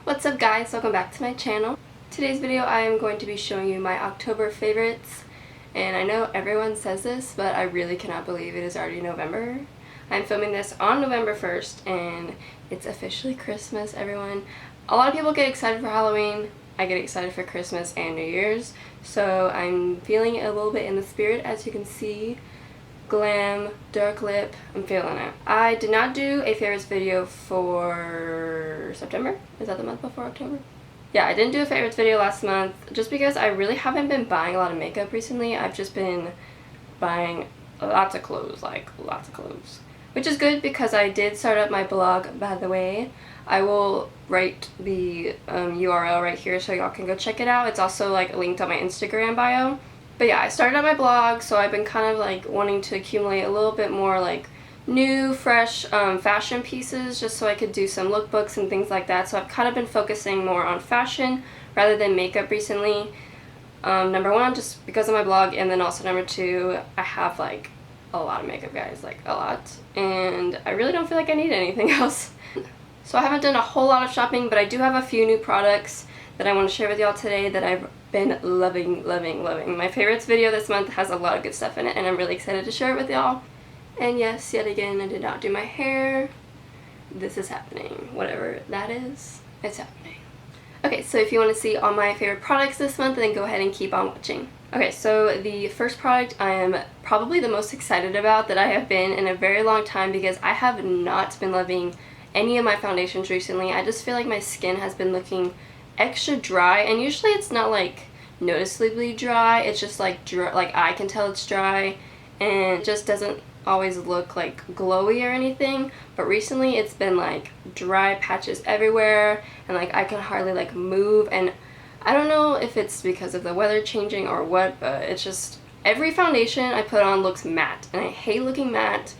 What's up guys, welcome back to my channel. Today's video I am going to be showing you my October favorites, and I know everyone says this, but I really cannot believe it is already November. I'm filming this on November 1st and it's officially Christmas, everyone. A lot of people get excited for Halloween. I get excited for Christmas and New Year's, so I'm feeling a little bit in the spirit. As you can see, glam, dark lip, I'm feeling it. I did not do a favorites video for September. Is that the month before October? Yeah, I didn't do a favorites video last month just because I really haven't been buying a lot of makeup recently. I've just been buying lots of clothes, like lots of clothes. Which is good because I did start up my blog, by the way. I will write the URL right here so y'all can go check it out. It's also like linked on my Instagram bio. But yeah, I started on my blog, so I've been kind of like wanting to accumulate a little bit more like new, fresh fashion pieces just so I could do some lookbooks and things like that. So I've kind of been focusing more on fashion rather than makeup recently. Number one, just because of my blog, and then also number two, I have like a lot of makeup, guys, like a lot. And I really don't feel like I need anything else. So I haven't done a whole lot of shopping, but I do have a few new products that I want to share with y'all today that I've been loving. My favorites video this month has a lot of good stuff in it, and I'm really excited to share it with y'all. And yes, yet again, I did not do my hair. This is happening. Whatever that is, it's happening. Okay, so if you want to see all my favorite products this month, then go ahead and keep on watching. Okay, so the first product I am probably the most excited about that I have been in a very long time because I have not been loving any of my foundations recently. I just feel like my skin has been looking extra dry, and usually it's not like noticeably dry, it's just like dry, like I can tell it's dry, and it just doesn't always look like glowy or anything. But recently it's been like dry patches everywhere, and like I can hardly like move, and I don't know if it's because of the weather changing or what, but it's just every foundation I put on looks matte, and I hate looking matte.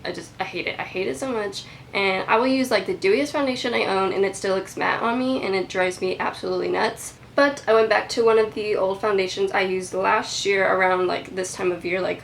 I hate it. I hate it so much. And I will use like the dewiest foundation I own and it still looks matte on me, and it drives me absolutely nuts. But I went back to one of the old foundations I used last year around like this time of year, like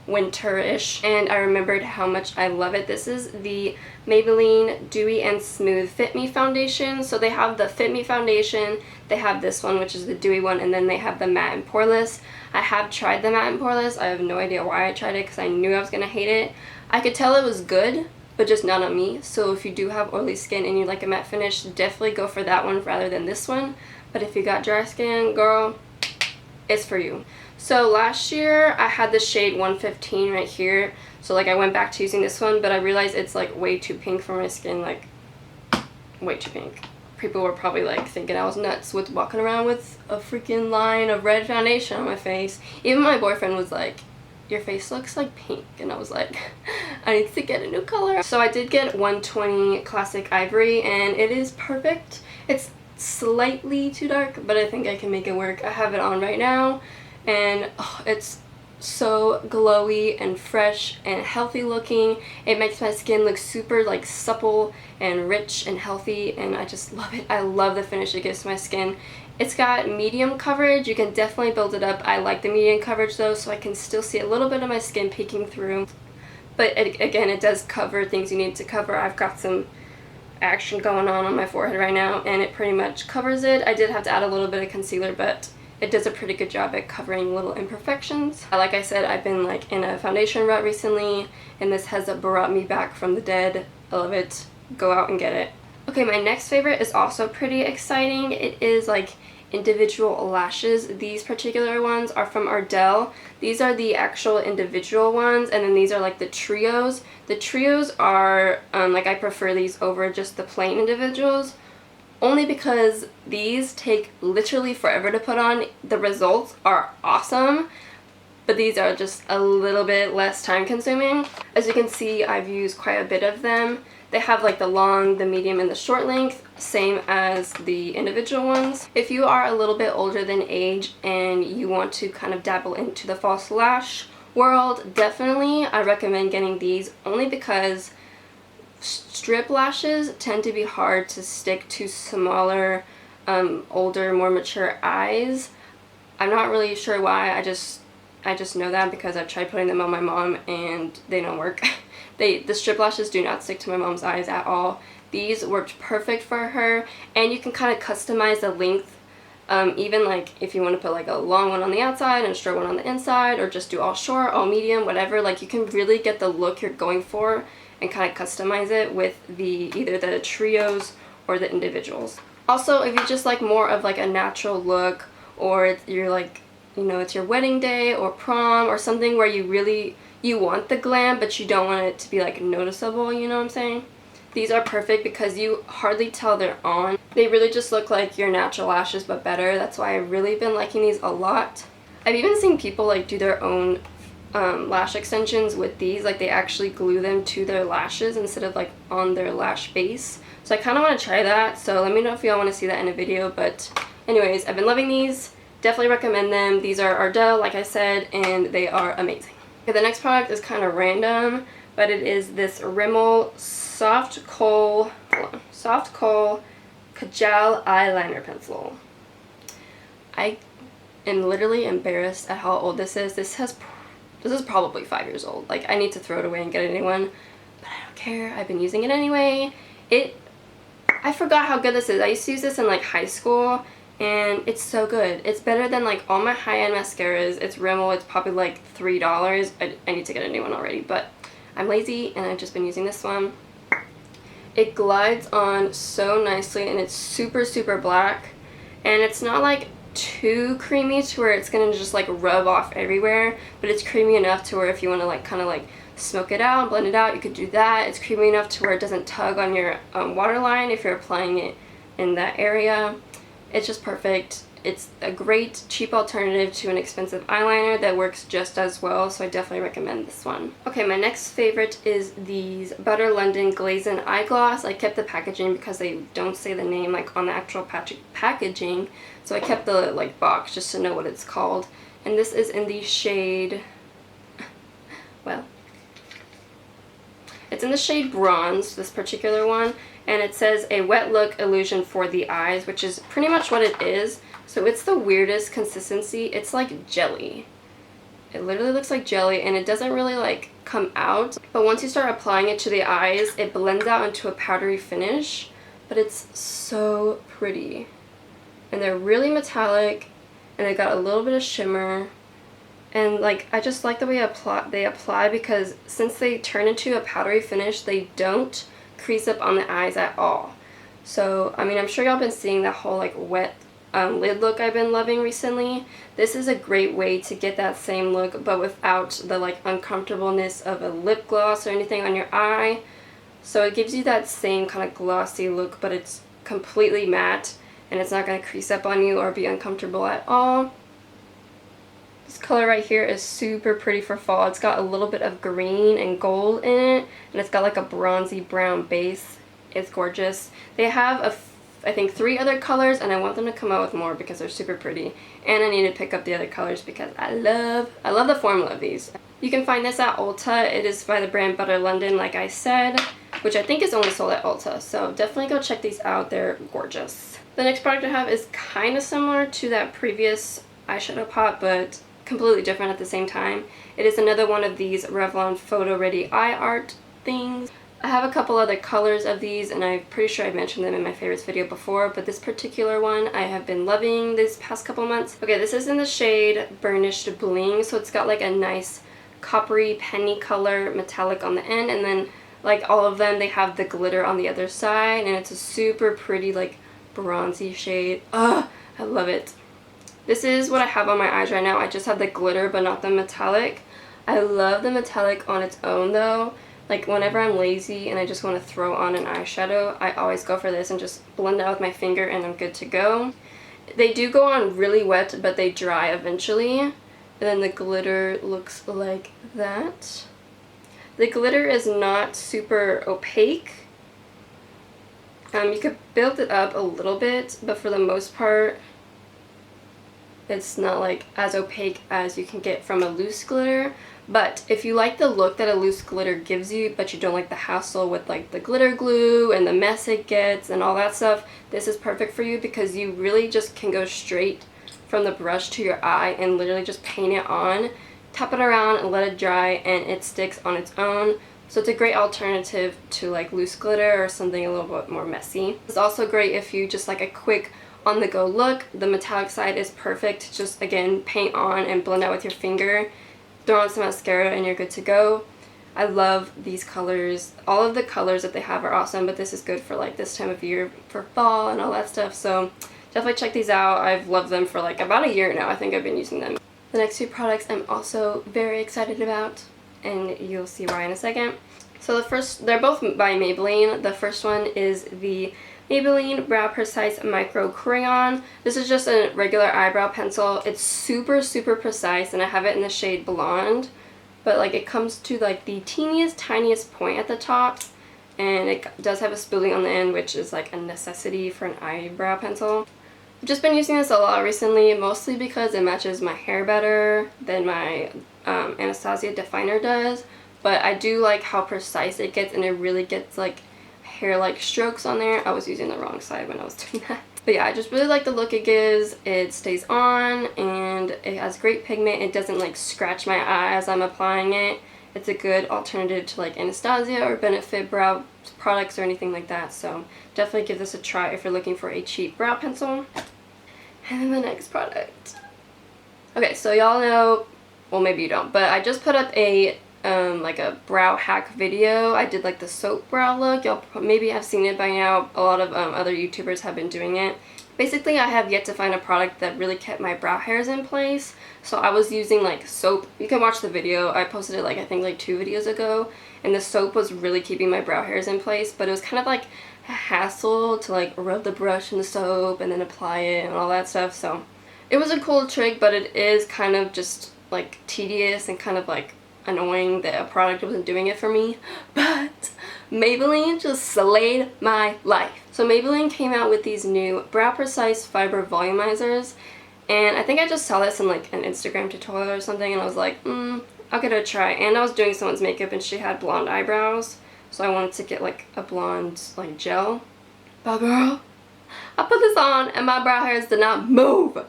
winter-ish, and I remembered how much I love it. This is the Maybelline Dewy and Smooth Fit Me foundation. So they have the Fit Me foundation, they have this one which is the dewy one, and then they have the matte and poreless. I have tried the matte and poreless. I have no idea why I tried it because I knew I was gonna hate it. I could tell it was good, but just not on me. So if you do have oily skin and you like a matte finish, definitely go for that one rather than this one. But if you got dry skin, girl, it's for you. So last year I had the shade 115 right here, so like I went back to using this one, but I realized it's like way too pink for my skin, like way too pink. People were probably like thinking I was nuts with walking around with a freaking line of red foundation on my face. Even my boyfriend was like, your face looks like pink, and I was like, I need to get a new color. So I did get 120 Classic Ivory, and it is perfect. It's slightly too dark, but I think I can make it work. I have it on right now, and oh, it's so glowy and fresh and healthy looking. It makes my skin look super like supple and rich and healthy, and I just love it. I love the finish it gives to my skin. It's got medium coverage. You can definitely build it up. I like the medium coverage though, so I can still see a little bit of my skin peeking through. But again, it does cover things you need to cover. I've got some action going on my forehead right now, and it pretty much covers it. I did have to add a little bit of concealer, but it does a pretty good job at covering little imperfections. Like I said, I've been like in a foundation rut recently, and this has brought me back from the dead. I love it. Go out and get it. Okay, my next favorite is also pretty exciting. It is like individual lashes. These particular ones are from Ardell. These are the actual individual ones, and then these are like the trios. The trios are like I prefer these over just the plain individuals, only because these take literally forever to put on. The results are awesome, but these are just a little bit less time consuming. As you can see, I've used quite a bit of them. They have like the long, the medium, and the short length, same as the individual ones. If you are a little bit older than age and you want to kind of dabble into the false lash world, definitely I recommend getting these, only because strip lashes tend to be hard to stick to smaller, older, more mature eyes. I'm not really sure why. I just know that because I've tried putting them on my mom and they don't work. The strip lashes do not stick to my mom's eyes at all. These worked perfect for her, and you can kind of customize the length. Even like if you want to put like a long one on the outside and a short one on the inside, or just do all short, all medium, whatever, like you can really get the look you're going for and kind of customize it with the either the trios or the individuals. Also, if you just like more of like a natural look, or you're like, you know, it's your wedding day or prom or something where you want the glam but you don't want it to be like noticeable, you know what I'm saying? These are perfect because you hardly tell they're on. They really just look like your natural lashes but better. That's why I've really been liking these a lot. I've even seen people like do their own lash extensions with these. Like they actually glue them to their lashes instead of like on their lash base. So I kind of want to try that. So let me know if y'all want to see that in a video. But anyways, I've been loving these. Definitely recommend them. These are Ardell, like I said, and they are amazing. Okay, the next product is kind of random, but it is this Rimmel Soft Kohl Kajal Eyeliner Pencil. I am literally embarrassed at how old this is. This is probably 5 years old. Like, I need to throw it away and get a new one, but I don't care. I've been using it anyway. I forgot how good this is. I used to use this in like high school, and it's so good. It's better than like all my high-end mascaras. It's Rimmel. It's probably like $3. I need to get a new one already, but I'm lazy and I've just been using this one. It glides on so nicely, and it's super, super black, and it's not like too creamy to where it's gonna just like rub off everywhere, but it's creamy enough to where if you want to like kind of like smoke it out, blend it out, you could do that. It's creamy enough to where it doesn't tug on your waterline if you're applying it in that area. It's just perfect. It's a great cheap alternative to an expensive eyeliner that works just as well, so I definitely recommend this one. Okay, my next favorite is these Butter London Glazen Eye Gloss. I kept the packaging because they don't say the name like on the actual packaging, so I kept the like box just to know what it's called. And this is in the shade, well, it's in the shade Bronze, this particular one, and it says a wet look illusion for the eyes, which is pretty much what it is. So it's the weirdest consistency. It's like jelly. It literally looks like jelly, and it doesn't really like come out, but once you start applying it to the eyes, it blends out into a powdery finish, but it's so pretty. And they're really metallic, and they got a little bit of shimmer, and like I just like the way they apply because since they turn into a powdery finish, they don't crease up on the eyes at all. So I mean, I'm sure y'all been seeing that whole like wet lid look I've been loving recently. This is a great way to get that same look but without the like uncomfortableness of a lip gloss or anything on your eye. So it gives you that same kind of glossy look, but it's completely matte and it's not going to crease up on you or be uncomfortable at all. This color right here is super pretty for fall. It's got a little bit of green and gold in it, and it's got like a bronzy brown base. It's gorgeous. They have I think 3 other colors, and I want them to come out with more because they're super pretty. And I need to pick up the other colors because I love the formula of these. You can find this at Ulta. It is by the brand Butter London, like I said, which I think is only sold at Ulta. So definitely go check these out. They're gorgeous. The next product I have is kind of similar to that previous eyeshadow pot, but completely different at the same time. It is another one of these Revlon Photo Ready Eye Art things. I have a couple other colors of these, and I'm pretty sure I mentioned them in my favorites video before, but this particular one I have been loving this past couple months. Okay, this is in the shade Burnished Bling, so it's got like a nice coppery penny color metallic on the end, and then like all of them, they have the glitter on the other side, and it's a super pretty like bronzy shade. Ugh, I love it. This is what I have on my eyes right now. I just have the glitter but not the metallic. I love the metallic on its own though. Like whenever I'm lazy and I just want to throw on an eyeshadow, I always go for this and just blend it out with my finger and I'm good to go. They do go on really wet, but they dry eventually. And then the glitter looks like that. The glitter is not super opaque. You could build it up a little bit, but for the most part, it's not like as opaque as you can get from a loose glitter. But if you like the look that a loose glitter gives you, but you don't like the hassle with like the glitter glue and the mess it gets and all that stuff, this is perfect for you because you really just can go straight from the brush to your eye and literally just paint it on, tap it around and let it dry, and it sticks on its own. So it's a great alternative to like loose glitter or something a little bit more messy. It's also great if you just like a quick on-the-go look. The metallic side is perfect. Just again, paint on and blend out with your finger. Throw on some mascara and you're good to go. I love these colors. All of the colors that they have are awesome, but this is good for like this time of year for fall and all that stuff. So definitely check these out. I've loved them for like about a year now. I think I've been using them. The next two products I'm also very excited about, and you'll see why in a second. So the first, they're both by Maybelline. The first one is the Maybelline Brow Precise Micro Crayon. This is just a regular eyebrow pencil. It's super, super precise, and I have it in the shade Blonde. But like it comes to like the teeniest, tiniest point at the top, and it does have a spoolie on the end, which is like a necessity for an eyebrow pencil. I've just been using this a lot recently, mostly because it matches my hair better than my Anastasia definer does. But I do like how precise it gets, and it really gets like hair-like strokes on there. I was using the wrong side when I was doing that. But yeah, I just really like the look it gives. It stays on, and it has great pigment. It doesn't like scratch my eye as I'm applying it. It's a good alternative to like Anastasia or Benefit brow products or anything like that. So definitely give this a try if you're looking for a cheap brow pencil. And then the next product. Okay, so y'all know, well maybe you don't, but I just put up a like a brow hack video. I did like the soap brow look. Y'all maybe have seen it by now. A lot of other YouTubers have been doing it. Basically, I have yet to find a product that really kept my brow hairs in place. So I was using like soap. You can watch the video. I posted it like I think like 2 videos ago, and the soap was really keeping my brow hairs in place, but it was kind of like a hassle to like rub the brush in the soap and then apply it and all that stuff. So it was a cool trick, but it is kind of just like tedious and kind of like annoying that a product wasn't doing it for me. But Maybelline just slayed my life. So Maybelline came out with these new Brow Precise Fiber Volumizers, and I think I just saw this in like an Instagram tutorial or something, and I was like, I'll give it a try. And I was doing someone's makeup and she had blonde eyebrows, so I wanted to get like a blonde like gel. But girl, I put this on and my brow hairs did not move.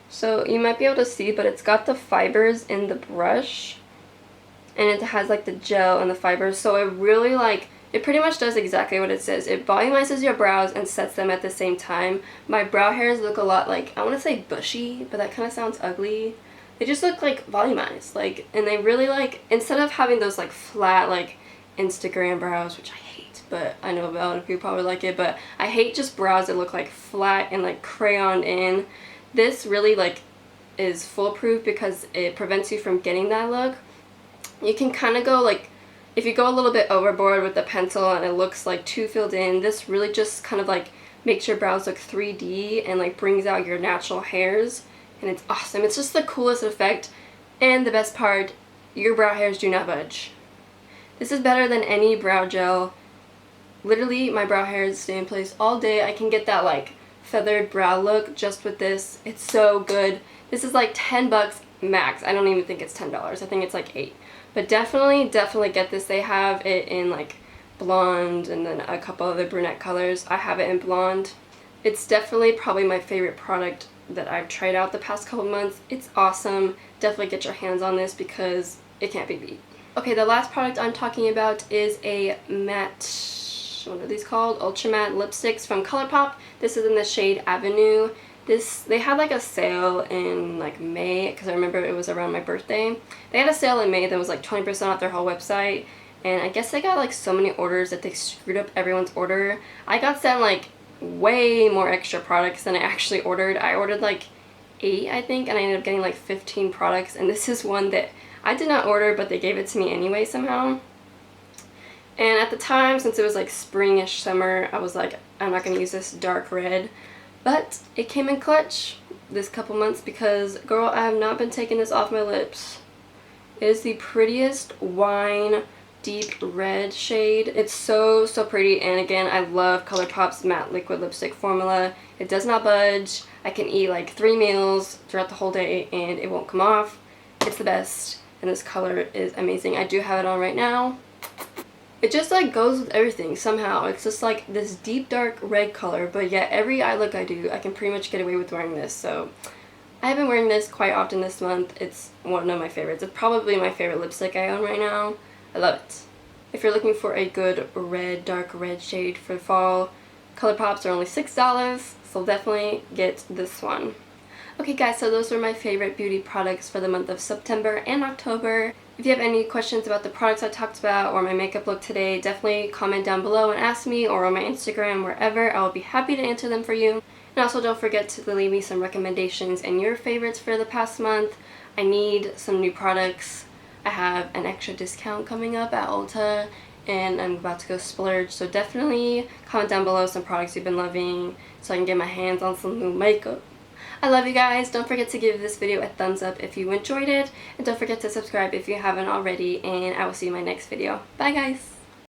So you might be able to see, but it's got the fibers in the brush, and it has like the gel and the fibers, so it really like, it pretty much does exactly what it says. It volumizes your brows and sets them at the same time. My brow hairs look a lot like, I want to say bushy, but that kind of sounds ugly. They just look like volumized, like, and they really like, instead of having those like flat like Instagram brows, which I hate, but I know a lot of people probably like it, but I hate just brows that look like flat and like crayoned in. This really like is foolproof because it prevents you from getting that look. You can kind of go like, if you go a little bit overboard with the pencil and it looks like too filled in, this really just kind of like makes your brows look 3D and like brings out your natural hairs, and it's awesome. It's just the coolest effect, and the best part, your brow hairs do not budge. This is better than any brow gel. Literally, my brow hairs stay in place all day. I can get that like feathered brow look just with this. It's so good. This is like 10 bucks max. I don't even think it's $10. I think it's like 8. But definitely get this. They have it in like blonde and then a couple other brunette colors. I have it in blonde. It's definitely probably my favorite product that I've tried out the past couple months. It's awesome. Definitely get your hands on this because it can't be beat. Okay, the last product I'm talking about is a matte, what are these called? Ultra matte lipsticks from Colourpop. This is in the shade Avenue. They had like a sale in like May, because I remember it was around my birthday. They had a sale in May that was like 20% off their whole website, and I guess they got like so many orders that they screwed up everyone's order. I got sent like way more extra products than I actually ordered. I ordered like 8 I think, and I ended up getting like 15 products, and this is one that I did not order, but they gave it to me anyway somehow. And at the time, since it was like springish summer, I was like, I'm not going to use this dark red. But it came in clutch this couple months because, girl, I have not been taking this off my lips. It is the prettiest wine deep red shade. It's so, so pretty, and again, I love Colourpop's matte liquid lipstick formula. It does not budge. I can eat like 3 meals throughout the whole day and it won't come off. It's the best, and this color is amazing. I do have it on right now. It just like goes with everything somehow. It's just like this deep dark red color, but yet every eye look I do, I can pretty much get away with wearing this. So I have been wearing this quite often this month. It's one of my favorites. It's probably my favorite lipstick I own right now. I love it. If you're looking for a good red, dark red shade for fall, Colourpops are only $6, so definitely get this one. Okay guys, so those were my favorite beauty products for the month of September and October. If you have any questions about the products I talked about or my makeup look today, definitely comment down below and ask me, or on my Instagram, wherever. I will be happy to answer them for you. And also don't forget to leave me some recommendations and your favorites for the past month. I need some new products. I have an extra discount coming up at Ulta and I'm about to go splurge, so definitely comment down below some products you've been loving so I can get my hands on some new makeup. I love you guys. Don't forget to give this video a thumbs up if you enjoyed it, and don't forget to subscribe if you haven't already, and I will see you in my next video. Bye guys!